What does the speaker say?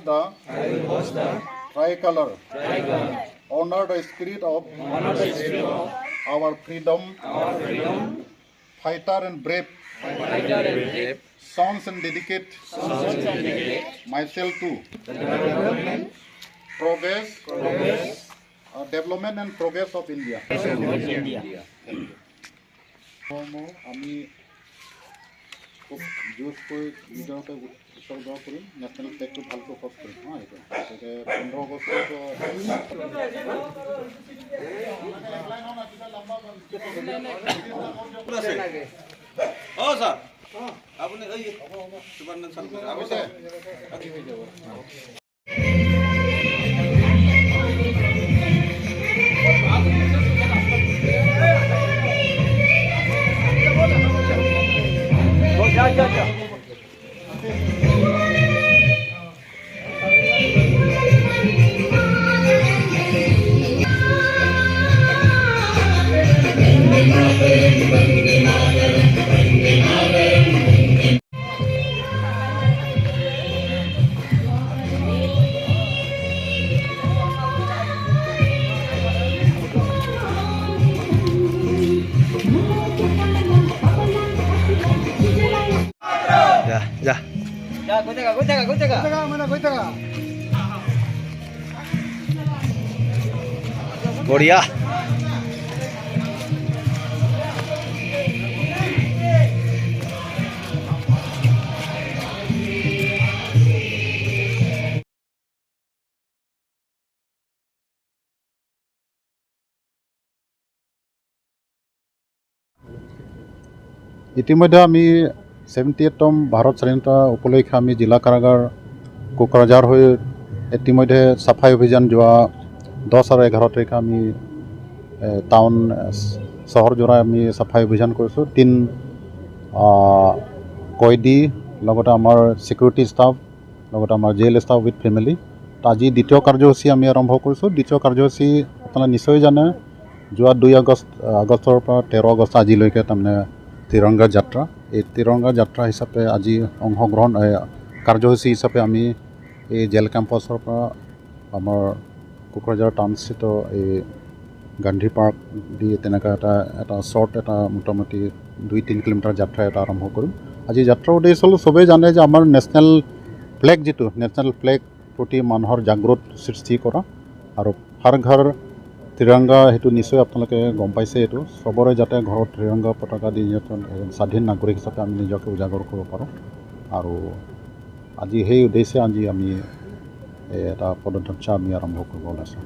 the tricolor, honor the spirit of our freedom, fighter and brave, sons and dedicate myself to progress, development and progress of India. আমি খুব জোৰকৈ নিজৰ উৎসৰ্গ কৰিম, national ফ্লেগটো ভালকৈ first কৰিম। এইটো 15 আগষ্টত Ya. Bঢ়িয়া। ইতিমধ্যে আমি 78তম ভাৰত স্বাধীনতা উপলক্ষে আমি জিলা কাৰাগাৰ কোকৰাঝাৰ হৈ ইতিমধ্যে চাফাই অভিযান যোৱা 10 আৰু 11 তাৰিখে আমি টাউন চহৰজোৰা আমি চাফাই অভিযান কৰিছোঁ। 3 কয়দী লগতে আমাৰ সিকিউৰিটি ষ্টাফ লগতে আমাৰ জেল ষ্টাফ উইথ ফেমিলি। আজি দ্বিতীয় কাৰ্যসূচী আমি আৰম্ভ কৰিছোঁ। দ্বিতীয় কাৰ্যসূচী আপোনালোকে নিশ্চয় জানে, যোৱা 2 আগষ্টৰ পৰা 13 আগষ্ট আজিলৈকে তাৰমানে তিৰংগা যাত্ৰা, এই তিৰংগা যাত্ৰা হিচাপে আজি অংশগ্ৰহণ কাৰ্যসূচী হিচাপে আমি এই জেল কেম্পাছৰ পৰা আমাৰ কোকৰাঝাৰ টাউনস্থিত এই গান্ধী পাৰ্ক দি তেনেকুৱা এটা শ্বৰ্ট এটা মোটামুটি 2-3 কিলোমিটাৰ যাত্ৰা এটা আৰম্ভ কৰিম। আজি যাত্ৰাৰ উদ্দেশ্য হ'ল, চবেই জানে যে আমাৰ নেশ্যনেল ফ্লেগ যিটো নেশ্যনেল ফ্লেগ প্ৰতি মানুহৰ জাগ্ৰত সৃষ্টি কৰা আৰু হৰ ঘৰ তিৰংগা, সেইটো নিশ্চয় আপোনালোকে গম পাইছে। এইটো চবৰে যাতে ঘৰত তিৰংগা পতাকা দি স্বাধীন নাগৰিক হিচাপে আমি নিজকে উজাগৰ কৰিব পাৰোঁ। আৰু আজি সেই উদ্দেশ্যে আজি আমি এটা পদযাত্ৰা আমি আৰম্ভ কৰিব ওলাইছোঁ।